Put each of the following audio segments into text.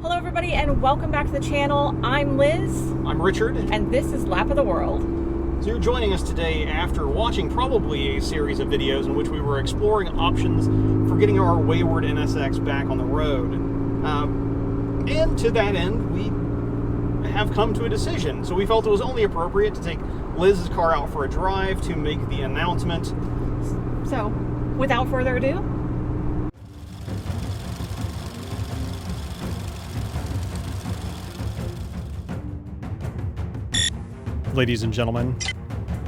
Hello everybody and welcome back to the channel. I'm Liz. I'm Richard. And this is Lap of the World. So you're joining us today after watching probably a series of videos in which we were exploring options for getting our wayward NSX back on the road. And to that end, we have come to a decision. So we felt it was only appropriate to take Liz's car out for a drive to make the announcement. So, without further ado, ladies and gentlemen,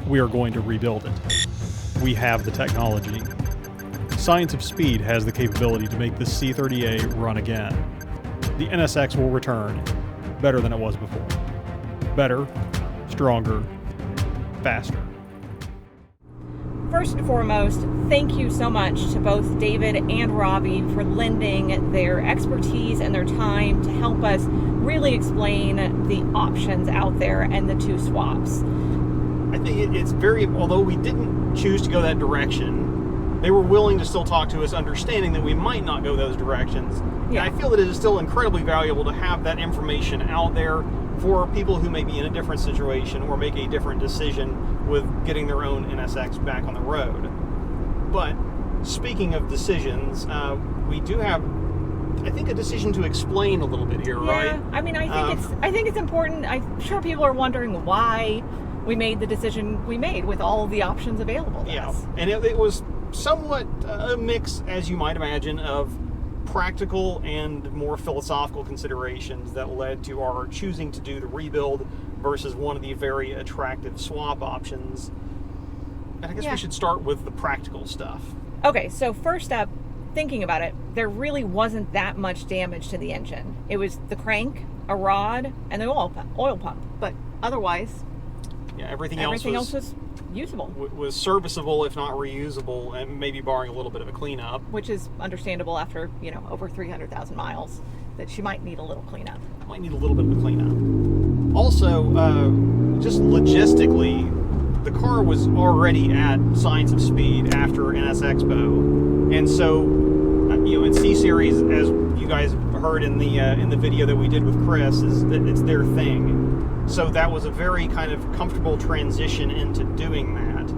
we are going to rebuild it. We have the technology. Science of Speed has the capability to make this C30A run again. The NSX will return better than it was before. Better, stronger, faster. first and foremost, thank you so much to both David and Robbie for lending their expertise and their time to help us really explain the options out there and the two swaps. I think it's very, although we didn't choose to go that direction, they were willing to still talk to us, understanding that we might not go those directions. Yeah. And I feel that it is still incredibly valuable to have that information out there for people who may be in a different situation or make a different decision with getting their own NSX back on the road. But speaking of decisions, we do have, I think, a decision to explain a little bit here, right? Yeah, I mean, I think it's important. I'm sure people are wondering why we made the decision we made with all of the options available to us. And it was somewhat a mix, as you might imagine, of practical and more philosophical considerations that led to our choosing to do the rebuild versus one of the very attractive swap options. And I guess we should start with the practical stuff. Okay, so first up, thinking about it, there really wasn't that much damage to the engine. It was the crank, a rod, and the oil pump. But otherwise, everything else was usable. Was serviceable, if not reusable, and maybe barring a little bit of a cleanup. Which is understandable after, over 300,000 miles, that she might need a little cleanup. Might need a little bit of a cleanup. Also, just logistically, the car was already at Science of Speed after NS Expo, and so in C-Series, as you guys heard in the video that we did with Chris, is that it's their thing. So that was a very kind of comfortable transition into doing that,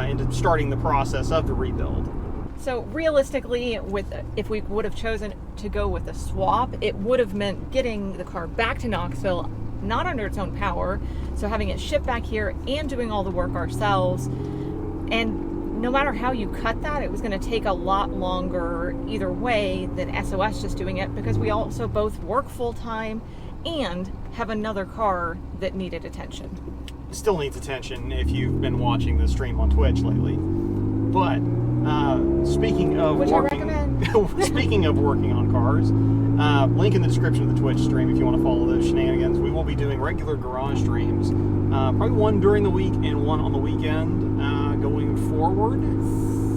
into starting the process of the rebuild. So realistically, if we would have chosen to go with a swap, it would have meant getting the car back to Knoxville, not under its own power, so having it shipped back here and doing all the work ourselves. And no matter how you cut that, it was going to take a lot longer either way than SOS just doing it, because we also both work full-time and have another car that needed attention. Still needs attention if you've been watching the stream on Twitch lately. But speaking of I recommend. Speaking of working on cars, link in the description of the Twitch stream if you want to follow those shenanigans. We will be doing regular garage streams, probably one during the week and one on the weekend, going forward.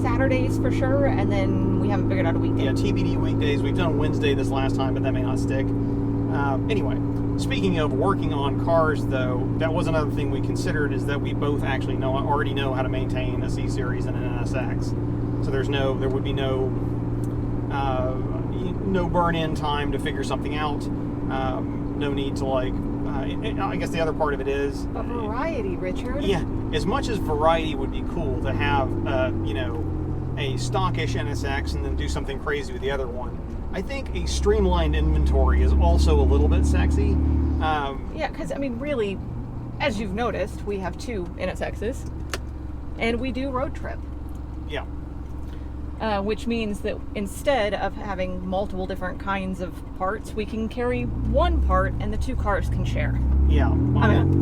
Saturdays for sure, and then we haven't figured out a weekday. Yeah, TBD weekdays. We've done Wednesday this last time, but that may not stick. Anyway, speaking of working on cars, though, that was another thing we considered, is that we both actually already know how to maintain a C-Series and an NSX. So there would be no burn-in time to figure something out. No need to I guess the other part of it is... But variety, Richard. Yeah, as much as variety would be cool to have, a stockish NSX and then do something crazy with the other one, I think a streamlined inventory is also a little bit sexy. Yeah, because, really, as you've noticed, we have two NSXs, and we do road trip. Yeah. Which means that instead of having multiple different kinds of parts, we can carry one part and the two cars can share. Yeah.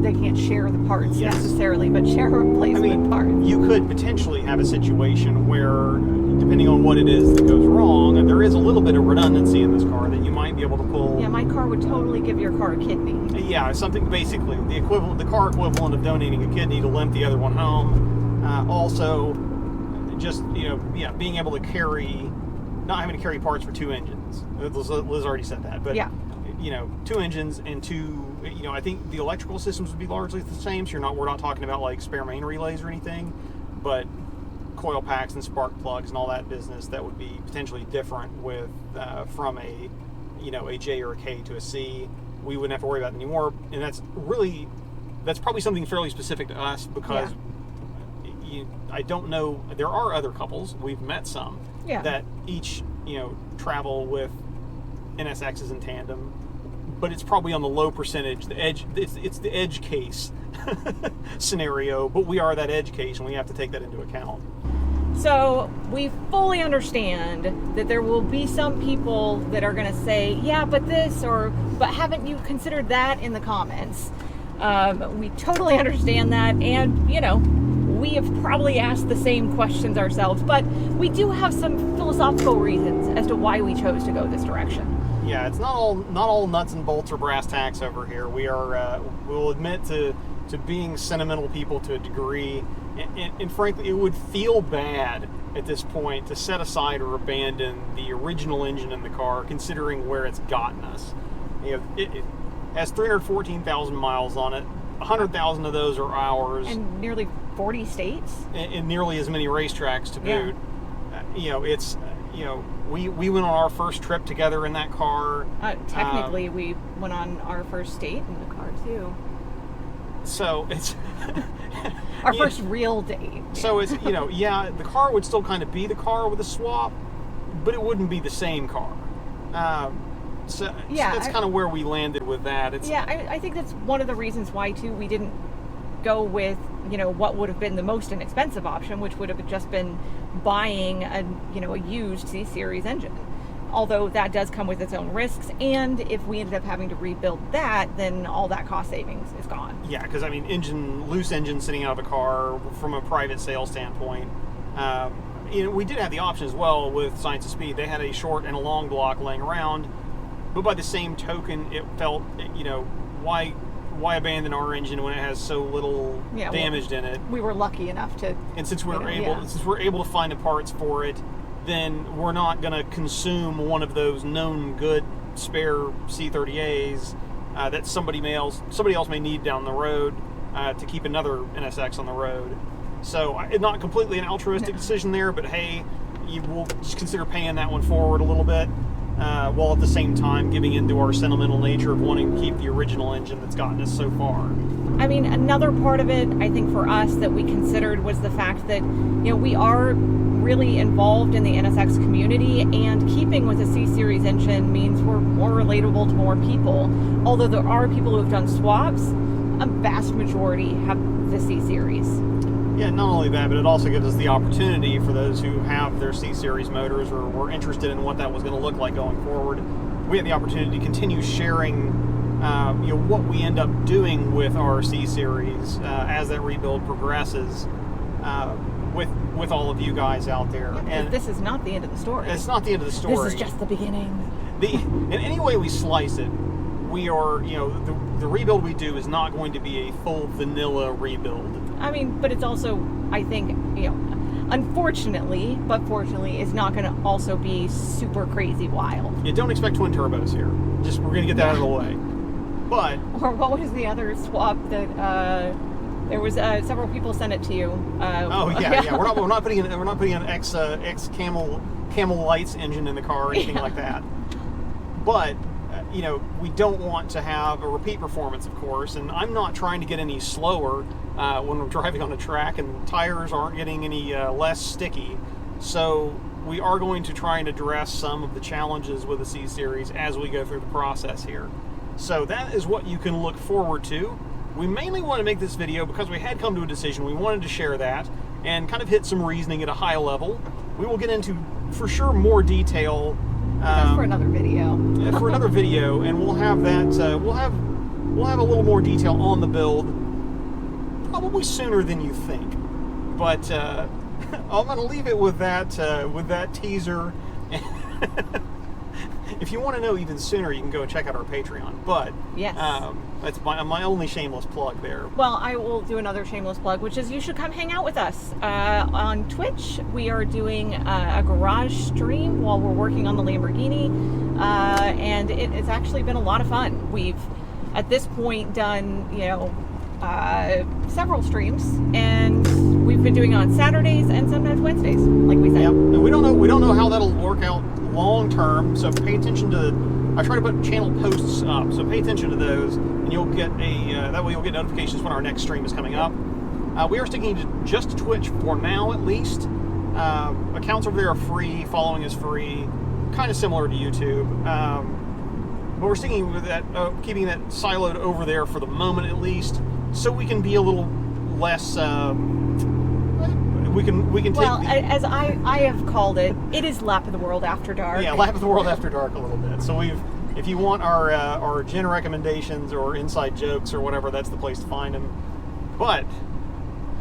They can't share the parts necessarily, but share a replacement part. You could potentially have a situation where, depending on what it is that goes wrong, there is a little bit of redundancy in this car that you might be able to pull. Yeah, my car would totally give your car a kidney. Yeah, something basically the car equivalent of donating a kidney to limp the other one home. Also, just being able to not having to carry parts for two engines. Liz already said that, but two engines and two. I think the electrical systems would be largely the same. So we're not talking about like spare main relays or anything, but coil packs and spark plugs and all that business that would be potentially different with from a a J or a K to a C, we wouldn't have to worry about it anymore. And that's probably something fairly specific to us because I don't know. There are other couples, we've met some, that each, travel with NSXs in tandem, but it's probably on the low percentage, the edge, it's the edge case scenario, but we are that edge case and we have to take that into account. So we fully understand that there will be some people that are going to say, yeah, but this, but haven't you considered that in the comments? We totally understand that, and we have probably asked the same questions ourselves, but we do have some philosophical reasons as to why we chose to go this direction. Yeah, it's not all nuts and bolts or brass tacks over here. We'll admit to being sentimental people to a degree, and frankly, it would feel bad at this point to set aside or abandon the original engine in the car, considering where it's gotten us. It has 314,000 miles on it. 100,000 of those are ours, and nearly 40 states, and nearly as many racetracks to boot. We went on our first trip together in that car. Technically, we went on our first date in the car too. So it's our first real date. So it's the car would still kind of be the car with a swap, but it wouldn't be the same car. So that's kind of where we landed with that. I think that's one of the reasons why too we didn't go with what would have been the most inexpensive option, which would have just been buying a used C-Series engine. Although that does come with its own risks, and if we ended up having to rebuild that, then all that cost savings is gone. Yeah, because loose engine sitting out of a car from a private sale standpoint. We did have the option as well with Science of Speed. They had a short and a long block laying around, but by the same token, it felt why abandon our engine when it has so little damaged in it? We were lucky enough to, and since we're able to find the parts for it, then we're not going to consume one of those known good spare C30As that somebody else may need down the road to keep another NSX on the road. So it's not completely an altruistic decision there, but hey, you will just consider paying that one forward a little bit, while at the same time giving into our sentimental nature of wanting to keep the original engine that's gotten us so far. I mean, another part of it, I think, for us that we considered was the fact that, we are really involved in the NSX community, and keeping with a C-Series engine means we're more relatable to more people. Although there are people who have done swaps, a vast majority have the C-Series. Yeah, not only that, but it also gives us the opportunity for those who have their C-Series motors or were interested in what that was going to look like going forward. We have the opportunity to continue sharing what we end up doing with our C-Series as that rebuild progresses with all of you guys out there. And this is not the end of the story. It's not the end of the story. This is just the beginning. In any way we slice it, we are, the rebuild we do is not going to be a full vanilla rebuild. I mean, but it's also, I think, unfortunately, but fortunately, it's not going to also be super crazy wild. Yeah, don't expect twin turbos here. We're going to get that out of the way. But or what was the other swap that there was? Several people sent it to you. We're not putting an X Camel Lights engine in the car or anything like that. But we don't want to have a repeat performance, of course, and I'm not trying to get any slower when we're driving on a track, and tires aren't getting any less sticky. So we are going to try and address some of the challenges with the C-Series as we go through the process here. So that is what you can look forward to. We mainly want to make this video because we had come to a decision. We wanted to share that and kind of hit some reasoning at a high level. We will get into, for sure, more detail. That's for another video. For another video, and we'll have that. We'll have a little more detail on the build, probably sooner than you think. But I'm going to leave it with that teaser. If you want to know even sooner, you can go check out our Patreon. But yes, that's my only shameless plug there. Well, I will do another shameless plug, which is you should come hang out with us on Twitch. We are doing a garage stream while we're working on the Lamborghini, and it's actually been a lot of fun. We've at this point done several streams, and we've been doing it on Saturdays and sometimes Wednesdays, like we said. Yep. And we don't know how that'll work out long term, so pay attention to I try to put channel posts up, so pay attention to those, and you'll get that way you'll get notifications when our next stream is coming up. We are sticking to just Twitch for now, at least. Accounts over there are free, following is free, kind of similar to YouTube. But we're sticking with that, keeping that siloed over there for the moment, at least, so we can be a little less. We can take. Well, as I have called it, it is Lap of the World After Dark. Yeah, Lap of the World After Dark a little bit. So if you want our gen recommendations or inside jokes or whatever, that's the place to find them. But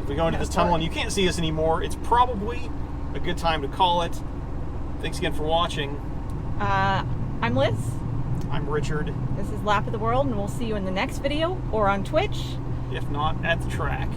if we go into this tunnel and you can't see us anymore, it's probably a good time to call it. Thanks again for watching. I'm Liz. I'm Richard. This is Lap of the World, and we'll see you in the next video or on Twitch. If not, at the track.